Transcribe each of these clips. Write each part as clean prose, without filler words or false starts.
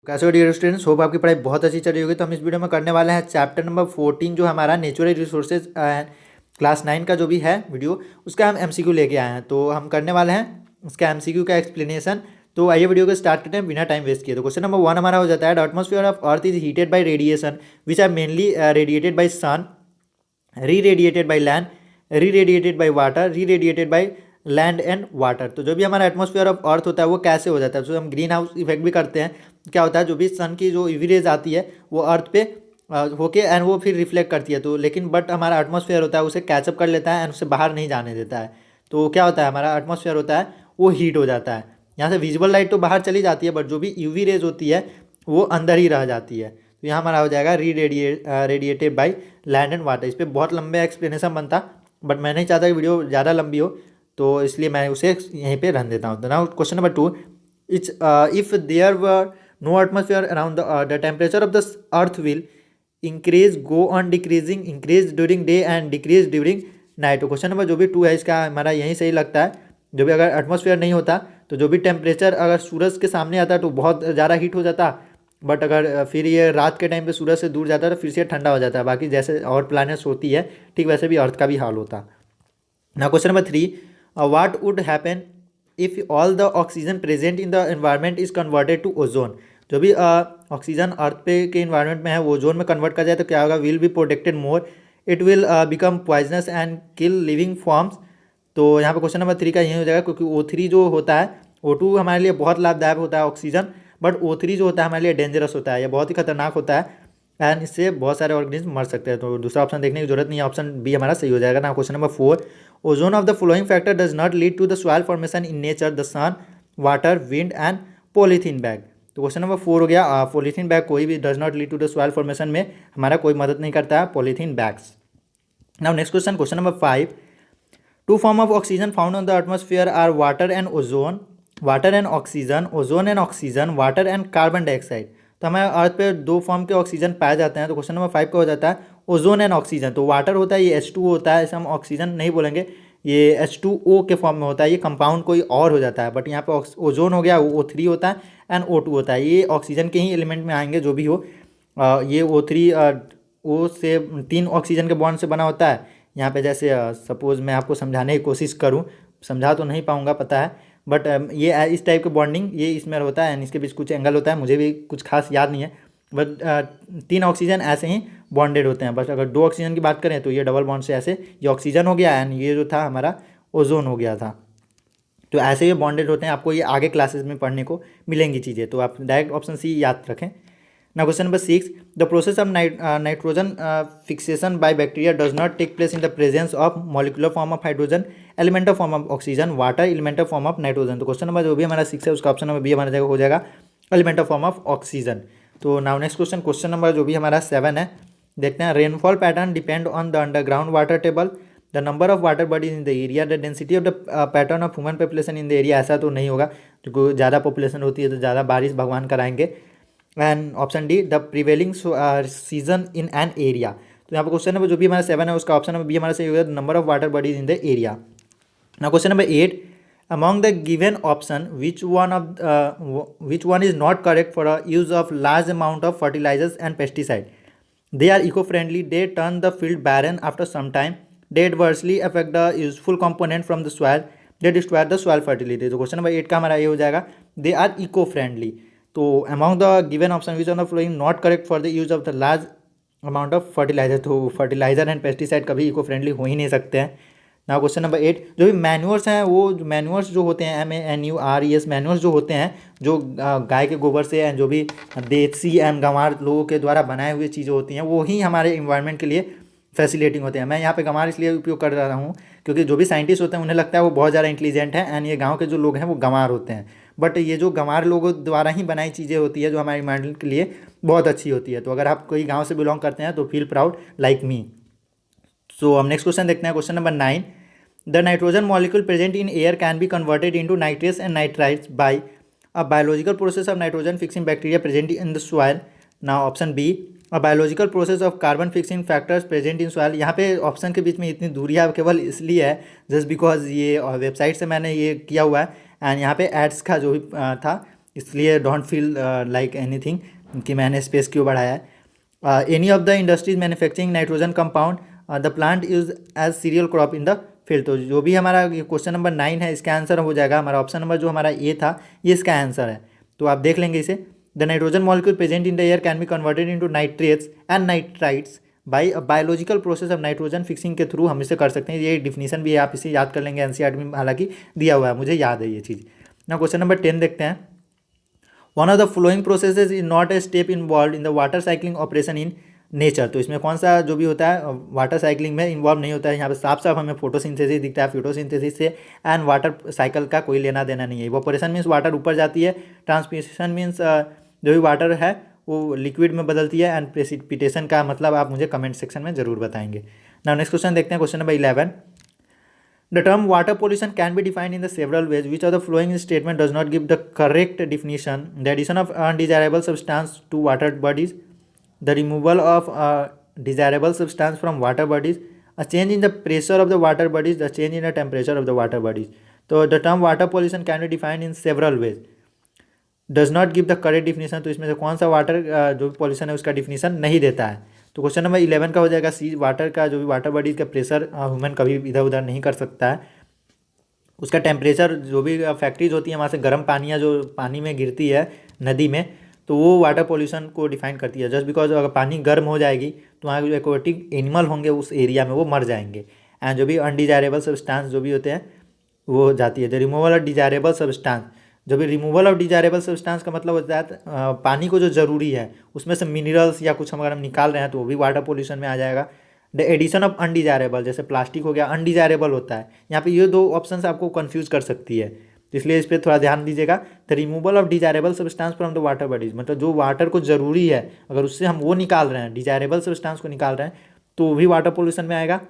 कैसे हो dear students, hope आपकी पढ़ाई बहुत अच्छी चल रही होगी। तो हम इस वीडियो में करने वाले हैं चैप्टर नंबर 14 जो हमारा नेचुरल रिसोर्सेज क्लास 9 का जो भी है वीडियो, उसका हम एमसीक्यू लेके आए हैं। तो हम करने वाले हैं उसका एमसीक्यू का एक्सप्लेनेशन। तो आइए वीडियो को स्टार्ट करते हैं बिना टाइम वेस्ट किए। तो क्वेश्चन नंबर 1 हमारा हो जाता है, the atmosphere of earth is heated by radiation which are mainly radiated by sun, re radiated by land, re radiated by water, re radiated by land and water. तो जो भी हमारा एटमॉस्फेयर ऑफ अर्थ होता है वो कैसे हो जाता है, तो हम ग्रीन हाउस इफेक्ट भी करते हैं। क्या होता है, जो भी सन की जो यूवी रेज आती है वो अर्थ पे होके एंड वो फिर रिफ्लेक्ट करती है। तो लेकिन बट हमारा एटमॉस्फेयर होता है उसे कैचअप कर लेता है एंड उसे बाहर नहीं जाने देता है। तो क्या होता है, हमारा एटमॉस्फेयर होता है वो हीट हो जाता है। यहाँ से विजिबल लाइट तो बाहर चली जाती है बट जो भी यूवी रेज होती है वो अंदर ही रह जाती है। तो यहाँ हमारा हो जाएगा री radiated by land and water. इस पर बहुत लंबे एक्सप्लेनेशन बनता बट मैं नहीं चाहता कि वीडियो ज़्यादा लंबी हो, तो इसलिए मैं उसे यहीं पे रन देता हूँ। तो now question number 2, it's if there were no atmosphere around the temperature of the earth will increase go on decreasing, increase during day and decrease during night. तो क्वेश्चन नंबर जो भी 2 है इसका हमारा यहीं सही लगता है। जो भी अगर एटमॉस्फेयर नहीं होता तो जो भी टेम्परेचर अगर सूरज के सामने आता तो बहुत ज़्यादा हीट हो जाता, बट अगर फिर ये रात के टाइम पे सूरज से दूर जाता है तो फिर से ठंडा हो जाता है। बाकी जैसे और प्लैनेट्स होती है ठीक वैसे भी अर्थ का भी हाल होता। ना question number 3, what would happen if all the oxygen present in the environment is converted to ozone. जो भी ऑक्सीजन अर्थ पे के इन्वायरमेंट में है वो ओजोन में कन्वर्ट कर जाए तो क्या होगा, will be protected more, it will become poisonous and kill living forms. तो यहाँ पे क्वेश्चन नंबर 3 का यही हो जाएगा, क्योंकि O3 जो होता है, O2 हमारे लिए बहुत लाभदायक होता है ऑक्सीजन, बट O3 जो होता है हमारे लिए डेंजरस होता है, यह बहुत ही खतरनाक होता है एंड इससे बहुत सारे ऑर्गेनिज्म मर सकते हैं। तो दूसरा ऑप्शन देखने की जरूरत नहीं है, ऑप्शन बी हमारा सही हो जाएगा। ना question number 4, ozone of the following factor does not lead to the soil formation in nature, the sun, water, wind and polythene bag. तो क्वेश्चन नंबर 4 हो गया, पॉलीथीन बैग कोई भी does not lead to the soil formation में हमारा कोई मदद नहीं करता है polythene bags. Now next question, question number 5, two form of oxygen found on the atmosphere are water and ozone, water and oxygen, ozone and oxygen, water and carbon dioxide. तो हमारे अर्थ पे 2 फॉर्म के ऑक्सीजन पाए जाते हैं। तो question number 5 का हो जाता है ओजोन एंड ऑक्सीजन। तो वाटर होता है ये H2O होता है, इसे हम ऑक्सीजन नहीं बोलेंगे, ये H2O के फॉर्म में होता है, ये कंपाउंड कोई और हो जाता है। बट यहाँ पे ओजोन हो गया वो O3 होता है एंड O2 होता है, ये ऑक्सीजन के ही एलिमेंट में आएंगे जो भी हो। ये O3 O से 3 ऑक्सीजन के बॉन्ड से बना होता है। यहाँ पे जैसे सपोज मैं आपको समझाने की कोशिश करूँ, समझा तो नहीं पाऊँगा पता है, बट ये इस टाइप का बॉन्डिंग ये इसमें होता है एंड इसके बीच कुछ एंगल होता है, मुझे भी कुछ खास याद नहीं है, बट 3 ऑक्सीजन ऐसे ही बॉन्डेड होते हैं। बस अगर 2 ऑक्सीजन की बात करें तो ये डबल बॉन्ड से ऐसे ये ऑक्सीजन हो गया एंड ये जो था हमारा ओजोन हो गया था। तो ऐसे ये बॉन्डेड होते हैं, आपको ये आगे क्लासेस में पढ़ने को मिलेंगी चीज़ें, तो आप डायरेक्ट ऑप्शन सी याद रखें। Now question number 6, the process of nitrogen fixation by bacteria does not take place in the presence of molecular form of hydrogen, elemental form of oxygen, water, elemental form of nitrogen। तो question number जो भी हमारा 6 है उसका option number B हमारा जगह हो जाएगा elemental form of oxygen। तो now next question, question number जो भी हमारा 7 है, देखते हैं। Rainfall pattern depend on the underground water table, the number of water bodies in the area, the density of the pattern of human population in the area. ऐसा तो नहीं होगा, क्योंकि ज़्यादा पॉपुलेशन होती है तो ज़्यादा बारिश भगवान कराएंगे। And option D, the prevailing season in an area. तो यहाँ पर क्वेश्चन नंबर जो भी हमारा 7 है उसका ऑप्शन नंबर बी हमारा सही होगा, number of water bodies in the area. Now question number 8, among the given option which one is not correct for a use of large amount of fertilizers and pesticide, they are eco-friendly, they turn the field barren after some time, they adversely affect the useful component from the soil, they destroy the soil fertility। तो question number 8 का हमारा ये हो जाएगा, they are eco friendly. तो among the given option which on the following not correct for the use of the large amount of fertiliser. तो fertiliser and pesticide कभी eco friendly हो ही नहीं सकते हैं। ना क्वेश्चन नंबर 8, जो भी मैन्योर्स हैं वो मैन्योर्स जो होते हैं MANURES मैन्योर्स जो होते हैं जो गाय के गोबर से एंड जो भी देसी एंड गंवार लोगों के द्वारा बनाए हुए चीज़ें होती हैं वो ही हमारे इन्वायरमेंट के लिए फैसिलेटिंग होते हैं। मैं यहाँ पे गंवार इसलिए उपयोग कर रहा हूँ क्योंकि जो भी साइंटिस्ट होते हैं उन्हें लगता है वो बहुत ज़्यादा इंटेलिजेंट हैं एंड ये गाँव के जो लोग हैं वो गंवार होते हैं, बट ये जो गंवार लोगों द्वारा ही बनाई चीज़ें होती है जो हमारे इन्वायरमेंट के लिए बहुत अच्छी होती है। तो अगर आप कोई गाँव से बिलोंग करते हैं तो feel proud like me. So हम नेक्स्ट क्वेश्चन देखते हैं, question number 9, the nitrogen molecule present in air can be converted into nitrates and nitrites by a biological process of nitrogen fixing bacteria present in the soil. Now option B, a biological process of carbon fixing factors present in soil. यहाँ पे option के बीच में इतनी दूरियाँ केवल इसलिए है just because ये वेबसाइट से मैंने ये किया हुआ है एंड यहाँ पे एड्स का जो भी था इसलिए डोंट फील लाइक एनीथिंग कि मैंने स्पेस क्यों बढ़ाया है। Any of the industries manufacturing nitrogen compound the plant use as cereal crop in the field. तो जो भी हमारा क्वेश्चन नंबर 9 है इसका आंसर हो जाएगा हमारा ऑप्शन नंबर जो हमारा ए था, ये इसका आंसर है। तो आप देख लेंगे इसे। The nitrogen molecule present in the air can be converted into nitrates and nitrites bye biological process of nitrogen fixing के थ्रू हम इसे कर सकते हैं। ये डिफिनीशन भी है, आप इसे याद कर लेंगे, एनसीईआरटी में हालांकि दिया हुआ है, मुझे याद है ये चीज़। ना क्वेश्चन नंबर 10 देखते हैं। One of the flowing processes is not a step involve in the water cycling operation in nature. तो इसमें कौन सा जो भी होता है वाटर साइकिलिंग में इन्वॉल्व नहीं होता है। यहाँ पे साफ साफ हमें फोटोसिंथेसिस दिखता है, फोटोसिंथेसिस से एंड वाटर साइकिल का कोई लेना देना नहीं है। इवापोरेशन मीन्स वाटर ऊपर जाती है, ट्रांसपिरेशन मीन्स जो भी वाटर है वो लिक्विड में बदलती है, एंड प्रेसिपिटेशन का मतलब आप मुझे कमेंट सेक्शन में जरूर बताएंगे। नाउ नेक्स्ट क्वेश्चन देखते हैं, question number 11। The term water pollution can be defined in the several ways. Which of the following statement does not give the correct definition? The addition of undesirable substance to water bodies, the removal of desirable substance from water bodies, a change in the pressure of the water bodies, the change in the temperature of the water bodies. So the term water pollution can be defined in several ways. Does not give the correct definition. तो इसमें से कौन सा water जो pollution है उसका definition नहीं देता है। तो क्वेश्चन नंबर 11 का हो जाएगा सी, वाटर का जो भी वाटर बॉडीज का प्रेशर ह्यूमन कभी इधर उधर नहीं कर सकता है। उसका टेम्परेचर जो भी फैक्ट्रीज होती है वहाँ से गर्म पानियाँ जो पानी में गिरती है नदी में, तो वो वाटर पोल्यूशन को डिफाइन करती है। जस्ट बिकॉज अगर पानी गर्म हो जाएगी तो वहाँ जो एक्वाटिक एनिमल होंगे उस एरिया में वो मर जाएंगे, एंड जो भी अनडिजायरेबल सब्सटेंस जो भी होते हैं वो जाती है। The removal of desirable substance, जो भी रिमूवल ऑफ डिजायरेबल सब्सटेंस का मतलब होता है पानी को जो ज़रूरी है उसमें से मिनरल्स या कुछ अगर हम निकाल रहे हैं तो वो भी वाटर पोल्यूशन में आ जाएगा। द एडिशन ऑफ अनडिजायरेबल, जैसे प्लास्टिक हो गया अनडिजायरेबल होता है, यहाँ पे ये दो ऑप्शन आपको कंफ्यूज कर सकती है, तो इसलिए इस पर थोड़ा ध्यान दीजिएगा। The removal of desirable substance from the water bodies, मतलब जो वाटर को ज़रूरी है अगर उससे हम वो निकाल रहे हैं, डिजायरेबल सब्सटेंस को निकाल रहे हैं तो वो भी वाटर पोल्यूशन में आएगा।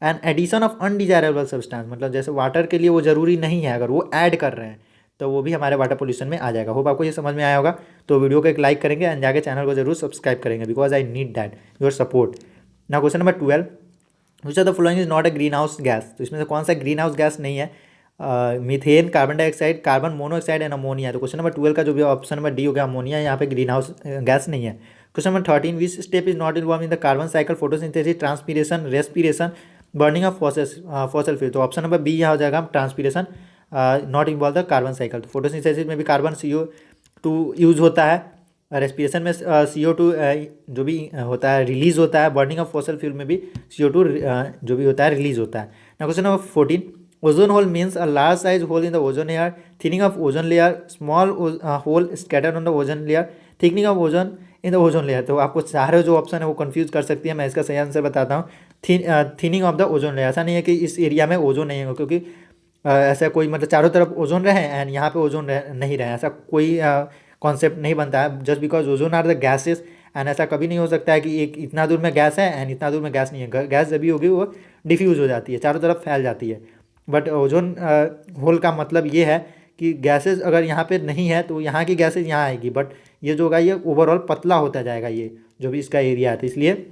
And addition of undesirable substance, मतलब जैसे वाटर के लिए वो ज़रूरी नहीं है अगर वो ऐड कर रहे हैं तो वो भी हमारे वाटर पोल्यूशन में आ जाएगा। होप आपको ये समझ में आया होगा। तो वीडियो को एक लाइक करेंगे एंड जाके चैनल को जरूर सब्सक्राइब करेंगे, because I need that your support. ना question number 12, which of the following is not a greenhouse gas. तो इसमें से कौन सा ग्रीन हाउस गैस नहीं है? Methane, carbon dioxide, carbon monoxide and ammonia. तो क्वेश्चन नंबर 12 का जो भी ऑप्शन नंबर डी हो गया अमोनिया, यहाँ पे ग्रीन हाउस गैस नहीं है। Question number 13, which step is not involve in the carbon cycle, photosynthesis, transpiration, respiration, burning of fossil fuel. तो ऑप्शन नंबर बी यहाँ हो जाएगा transpiration, not involve the carbon cycle. तो photosynthesis में भी carbon CO2 use होता है, respiration में CO2 जो भी होता है रिलीज होता है, बर्निंग ऑफ फॉसल फ्यूल में भी CO2 जो भी होता है रिलीज होता है। ना question number 14, ozone hole means a large size hole in the ozone layer, thinning of ozone layer, small hole scattered on the ozone layer, thickening of ozone in the ozone layer. तो आपको सारे जो option है वो confuse कर सकती है। मैं इसका सही आंसर बताता हूँ, thinning of the ozone layer. ऐसा नहीं है कि इस एरिया में ओजोन नहीं है, क्योंकि ऐसा कोई मतलब चारों तरफ ओजोन रहे एंड यहाँ पे ओजोन नहीं रहे, ऐसा कोई कॉन्सेप्ट नहीं बनता है। Just because ozone are the gases, and ऐसा कभी नहीं हो सकता है कि एक इतना दूर में गैस है एंड इतना दूर में गैस नहीं है। गैस जब भी होगी वो डिफ्यूज़ हो जाती है, चारों तरफ फैल जाती है। बट ओजोन होल का मतलब ये है कि गैसेस अगर यहाँ पे नहीं है तो यहाँ की गैसेस यहाँ आएगी, बट ये जो होगा ये ओवरऑल पतला होता जाएगा, ये जो भी इसका एरिया है, तो इसलिए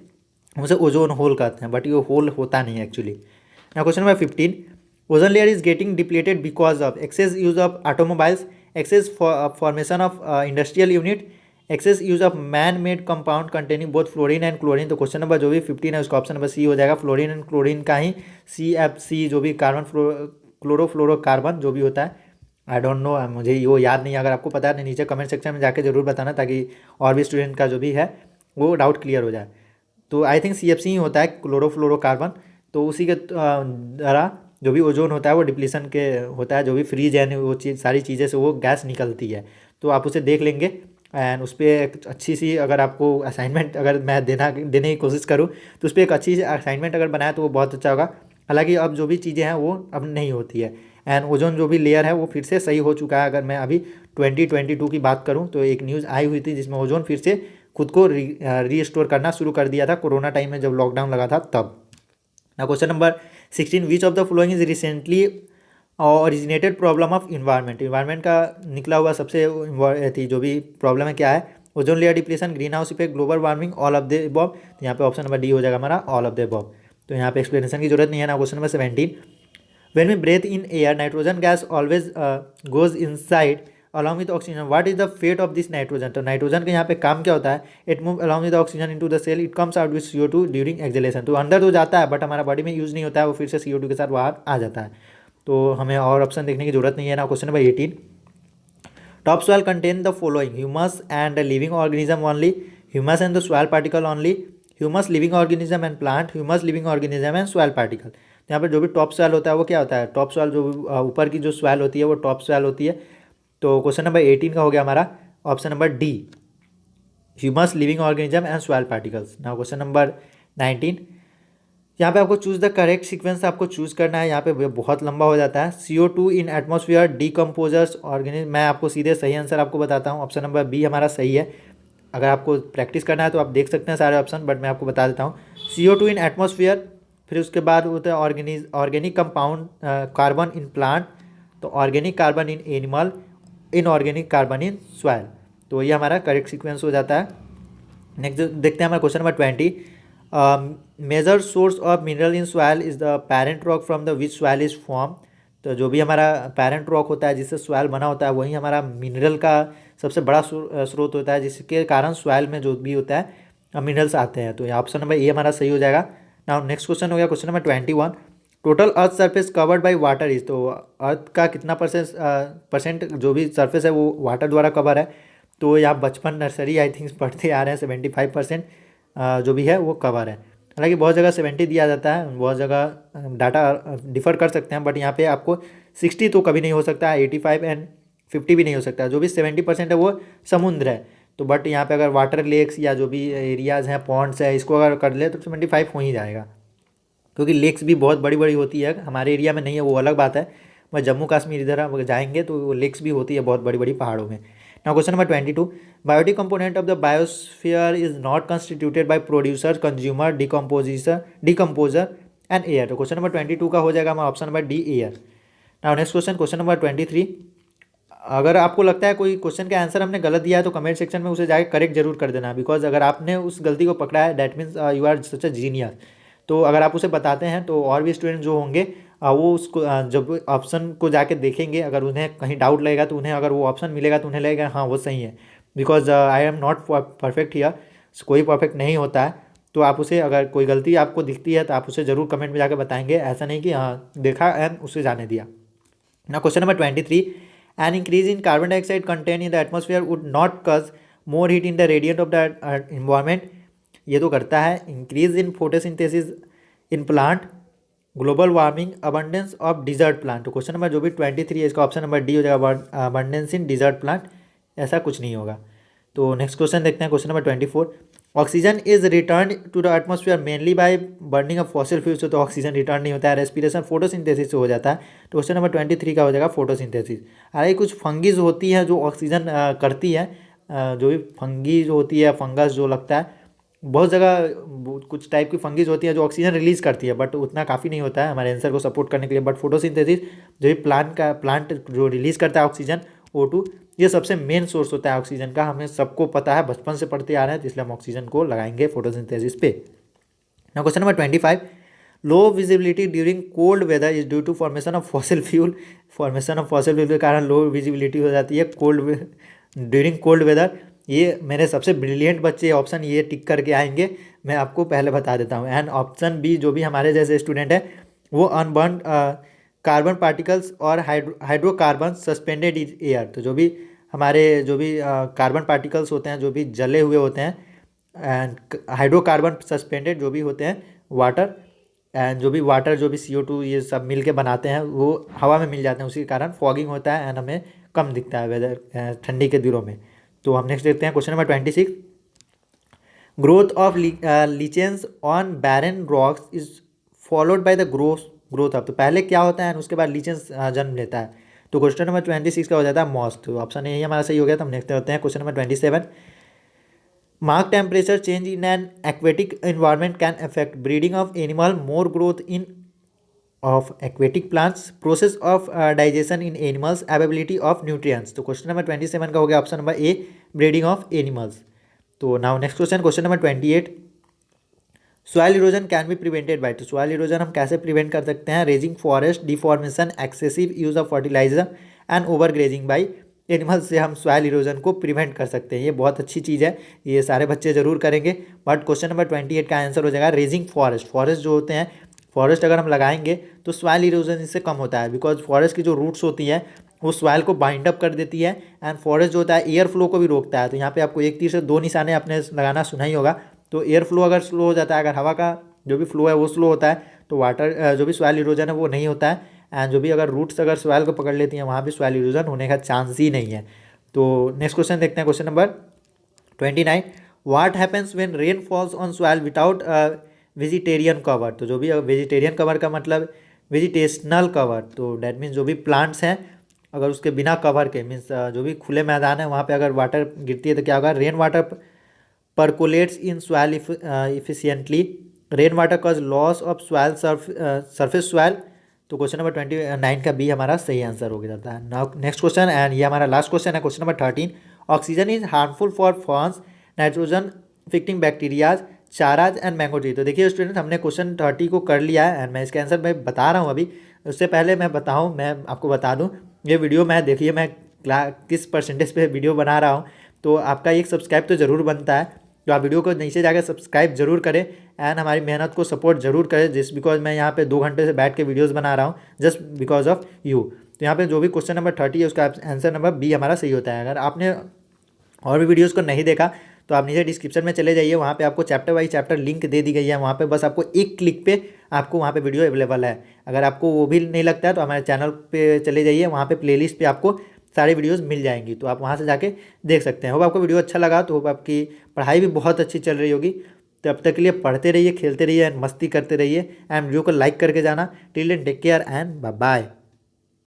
उसे ओजोन होल कहते हैं, बट ये होल होता नहीं है एक्चुअली। ना question number 15, ozone layer is getting depleted because of excess use of automobiles, excess formation of industrial unit, excess use of man made compound containing both fluorine and chlorine. तो question number जो भी 15 है उसका option number C हो जाएगा, fluorine and chlorine का ही CFC जो भी कार्बन क्लोरोफ्लोरोकार्बन जो भी होता है, आई डोंट नो, मुझे वो याद नहीं है। अगर आपको पता है तो नीचे कमेंट सेक्शन में जाके जरूर बताना, ताकि और भी स्टूडेंट का जो भी है वो डाउट क्लियर हो जाए। तो आई थिंक CFC ही होता है, क्लोरोफ्लोरोकार्बन। तो उसी के द्वारा जो भी ओजोन होता है वो डिप्लीशन के होता है, जो भी फ्रीज है वो सारी चीज़ें से वो गैस निकलती है। तो आप उसे देख लेंगे एंड उस पर एक अच्छी सी, अगर आपको असाइनमेंट अगर मैं देने की कोशिश करूँ तो उस पर एक अच्छी सी असाइनमेंट अगर बनाए तो वो बहुत अच्छा होगा। हालांकि अब जो भी चीज़ें हैं वो अब नहीं होती है, एंड ओजोन जो भी लेयर है वो फिर से सही हो चुका है। अगर मैं अभी 2022 की बात करूँ तो एक न्यूज़ आई हुई थी जिसमें ओजोन फिर से खुद को रीस्टोर करना शुरू कर दिया था कोरोना टाइम में, जब लॉकडाउन लगा था तब। ना question number 16, which of the following is recently originated problem of environment. Environment का निकला हुआ सबसे थी जो भी प्रॉब्लम है क्या है? Ozone layer depletion, green house effect, global warming, all of the above. तो यहाँ पे ऑप्शन नंबर डी हो जाएगा हमारा ऑल ऑफ द अबव। तो यहाँ पे एक्सप्लेनेशन की जरूरत नहीं है। ना question number 17, when we breathe in air nitrogen gas always goes inside along with oxygen. What is the fate of this nitrogen? तो नाइट्रोजन का यहाँ पे काम क्या होता है? It move along with oxygen into the cell, it comes out with CO2 during exhalation. तो अंदर तो जाता है बट हमारा बॉडी में यूज़ नहीं होता है, वो फिर से CO2 के साथ बाहर आ जाता है। तो हमें और ऑप्शन देखने की जरूरत नहीं है ना। Question number 18, top soil contain the following: humus and living organism only, humus and the soil particle only, humus living organism and plant, humus living organism and soil particle. तो यहाँ पर जो भी टॉप सॉइल होता है वो क्या होता है? टॉप सॉइल जो ऊपर की जो सॉइल होती है वो टॉप सॉइल होती है। तो क्वेश्चन नंबर 18 का हो गया हमारा option number D, humus living organism and soil particles. Now question number 19, यहाँ पे आपको चूज द करेक्ट सीक्वेंस आपको चूज करना है। यहाँ पे बहुत लंबा हो जाता है। CO2 इन एटमॉस्फेयर डीकम्पोजर्स ऑर्गेनिज्म। मैं आपको सीधे सही आंसर आपको बताता हूँ, ऑप्शन नंबर बी हमारा सही है। अगर आपको प्रैक्टिस करना है तो आप देख सकते हैं सारे ऑप्शन, बट मैं आपको बता देता हूँ। CO2 इन एटमॉस्फेयर, फिर उसके बाद होता है organic compound carbon in plant, तो organic carbon in animal, inorganic carbon in soil. तो ये हमारा करेक्ट सीक्वेंस हो जाता है। नेक्स्ट देखते हैं हमारा question number 20, major source of mineral in soil is the parent rock from the which soil is form. तो जो भी हमारा पेरेंट रॉक होता है जिससे सॉइल बना होता है वही हमारा मिनरल का सबसे बड़ा स्रोत होता है, जिसके कारण सॉइल में जो भी होता है मिनरल्स आते हैं। तो ये ऑप्शन नंबर ए हमारा सही हो जाएगा। नाउ नेक्स्ट क्वेश्चन हो गया question number 21, total earth surface covered by water is. तो अर्थ का कितना परसेंट जो भी सरफेस है वो वाटर द्वारा कवर है। तो यहाँ बचपन नर्सरी आई थिंक पढ़ते आ रहे हैं 75% जो भी है वो कवर है। हालांकि बहुत जगह 70 दिया जाता है, बहुत जगह डाटा डिफर कर सकते हैं, बट यहाँ पे आपको 60 तो कभी नहीं हो सकता, 85 एंड 50 भी नहीं हो सकता। जो भी 70% है वो समुद्र है। तो बट यहाँ पे अगर वाटर लेक्स या जो भी एरियाज़ हैं, पॉन्ड्स है, इसको अगर कर ले तो 75 हो ही जाएगा, क्योंकि लेक्स भी बहुत बड़ी बड़ी होती है। हमारे एरिया में नहीं है वो अलग बात है, मैं जम्मू कश्मीर इधर हम जाएंगे तो वो लेक्स भी होती है बहुत बड़ी बड़ी पहाड़ों में। Now question number 22, biotic component of the biosphere is not constituted by producer, consumer, decomposer and air. तो क्वेश्चन नंबर 22 का हो जाएगा हमारा option number D, air. Now next question, question number 23, अगर आपको लगता है कोई क्वेश्चन का आंसर हमने गलत दिया है तो कमेंट सेक्शन में उसे जाकर करेक्ट जरूर कर देना, बिकॉज अगर आपने उस गलती को पकड़ा है that means you are such a genius. तो अगर आप उसे बताते हैं तो और भी स्टूडेंट जो होंगे वो उसको जब ऑप्शन को जाके देखेंगे, अगर उन्हें कहीं डाउट लगेगा तो उन्हें अगर वो ऑप्शन मिलेगा तो उन्हें लगेगा हाँ वो सही है, because I am not perfect here, कोई परफेक्ट नहीं होता है। तो आप उसे अगर कोई गलती आपको दिखती है तो आप उसे ज़रूर कमेंट में जाकर बताएंगे, ऐसा नहीं कि हाँ देखा एंड उसे जाने दिया ना। Question number 23, an increase in carbon dioxide content in the atmosphere would not cause more heat in the radiant of the environment. ये तो करता है। Increase in photosynthesis in plant, global warming, abundance of dessert plant. तो question number जो भी 23 है इसका option number D हो जाएगा, अबंडेंस इन डिजर्ट प्लांट। ऐसा कुछ नहीं होगा। तो नेक्स्ट क्वेश्चन देखते हैं question number 24, oxygen is return to the atmosphere mainly by burning of fossil fuels. तो ऑक्सीजन रिटर्न नहीं होता है, रेस्पिरेशन फोटोसिंथेसिस से हो जाता है। तो क्वेश्चन नंबर 23 का हो जाएगा फोटोसिंथेसिस। हालांकि कुछ फंगीज होती हैं जो ऑक्सीजन करती है, जो भी फंगीज होती है, फंगस जो लगता है बहुत जगह कुछ टाइप की फंगीज होती है जो ऑक्सीजन रिलीज करती है, बट उतना काफ़ी नहीं होता है हमारे आंसर को सपोर्ट करने के लिए। बट फोटोसिंथेसिस जो भी प्लांट जो रिलीज करता है ऑक्सीजन O2, ये सबसे मेन सोर्स होता है ऑक्सीजन का। हमें सबको पता है, बचपन से पढ़ते आ रहे हैं, तो इसलिए हम ऑक्सीजन को लगाएंगे फोटोसिंथेसिस पे। Now question number 25, low visibility during cold weather is due to formation of fossil fuel. Formation of fossil fuel के कारण लो विजिबिलिटी हो जाती है ड्यूरिंग कोल्ड वेदर। ये मेरे सबसे ब्रिलियंट बच्चे ऑप्शन ये टिक करके आएंगे, मैं आपको पहले बता देता हूँ। एंड ऑप्शन बी जो भी हमारे जैसे स्टूडेंट है वो अनबर्न कार्बन पार्टिकल्स और हाइड्रोकार्बन सस्पेंडेड इन एयर। तो जो भी हमारे जो भी कार्बन पार्टिकल्स होते हैं जो भी जले हुए होते हैं, एंड हाइड्रोकार्बन सस्पेंडेड जो भी होते हैं वाटर, एंड जो भी CO2 ये सब मिल के बनाते हैं वो हवा में मिल जाते हैं, उसी के कारण फॉगिंग होता है एंड हमें कम दिखता है वेदर ठंडी के दिनों में। तो हम नेक्स्ट देखते हैं question number 26, growth of lichens on barren rocks is followed by the growth of. तो पहले क्या होता है उसके बाद लीचेंस जन्म लेता है। तो क्वेश्चन नंबर 26 का हो जाता है मॉस्ट। तो ऑप्शन यही हमारा सही हो गया। तो हम नेक्स्ट होते हैं question number 27, mark temperature change in an aquatic environment can affect breeding of animal, more growth in of aquatic plants, process of digestion in animals, availability of nutrients. तो क्वेश्चन नंबर 27 का हो गया option number A, breeding of animals. तो now next question, question number 28, soil erosion can be prevented by. तो soil erosion हम कैसे prevent कर सकते हैं? Raising forest, deformation, excessive use of fertiliser and over grazing by animals से हम soil erosion को प्रिवेंट कर सकते हैं। ये बहुत अच्छी चीज़ है, ये सारे बच्चे जरूर करेंगे। बट क्वेश्चन नंबर 28 का आंसर हो जाएगा रेजिंग फॉरेस्ट। फॉरेस्ट जो होते हैं, फॉरेस्ट अगर हम लगाएंगे तो सॉइल इरोजन इससे कम होता है, बिकॉज फॉरेस्ट की जो रूट्स होती हैं वो सॉइल को बाइंड अप कर देती है। एंड फॉरेस्ट जो होता है एयर फ्लो को भी रोकता है। तो यहाँ पे आपको एक तीर से दो निशाने आपने लगाना सुना ही होगा। तो एयर फ्लो अगर स्लो हो जाता है, अगर हवा का जो भी फ्लो है वो स्लो होता है, तो वाटर जो भी सॉइल इरोजन है वो नहीं होता है। एंड जो भी अगर रूट्स अगर सॉइल को पकड़ लेती हैं वहाँ भी सॉइल इरोजन होने का चांस ही नहीं है। तो नेक्स्ट क्वेश्चन देखते हैं, question number 29। What happens when rain falls on soil without vegetarian cover. तो जो भी वेजिटेरियन कवर का मतलब वेजिटेशनल कवर, तो डैट मीन्स जो भी प्लांट्स हैं अगर उसके बिना कवर के, मीन्स जो भी खुले मैदान है वहाँ पे अगर वाटर गिरती है तो क्या होगा, rain water percolates in soil efficiently. Rain water cause loss of soil surface soil. तो क्वेश्चन नंबर 29 का बी हमारा सही आंसर हो जाता है। नाउ नेक्स्ट क्वेश्चन, एंड ये हमारा लास्ट क्वेश्चन है, question number 13। Oxygen is harmful for ferns, nitrogen fixing bacterias, charas and mango tree. तो देखिए स्टूडेंट, हमने क्वेश्चन 30 को कर लिया है एंड मैं इसके आंसर मैं बता रहा हूँ अभी। उससे पहले मैं आपको बता दूँ, ये वीडियो मैं देखिए मैं किस परसेंटेज पे वीडियो बना रहा हूँ। तो आपका एक सब्सक्राइब तो ज़रूर बनता है, तो आप वीडियो को नीचे जाकर सब्सक्राइब जरूर करें एंड हमारी मेहनत को सपोर्ट जरूर करें। जिस बिकॉज मैं यहाँ पे 2 घंटे से बैठ के वीडियोस बना रहा हूँ जस्ट बिकॉज ऑफ यू। तो यहाँ पे जो भी क्वेश्चन नंबर 30 है उसका आंसर नंबर बी हमारा सही होता है। अगर आपने और भी वीडियोस को नहीं देखा तो आप नीचे डिस्क्रिप्शन में चले जाइए, वहाँ पे आपको चैप्टर बाई चैप्टर लिंक दे दी गई है। वहाँ पे बस आपको एक क्लिक पे आपको वहाँ पे वीडियो अवेलेबल है। अगर आपको वो भी नहीं लगता है तो हमारे चैनल पे चले जाइए, वहाँ पे प्लेलिस्ट पे आपको सारी वीडियोस मिल जाएंगी, तो आप वहाँ से जाके देख सकते हैं। होप आपको वीडियो अच्छा लगा, तो होप आपकी पढ़ाई भी बहुत अच्छी चल रही होगी। तब तक के लिए पढ़ते रहिए, खेलते रहिए एंड मस्ती करते रहिए एंड वीडियो को लाइक करके जाना। Till then take care and bye bye.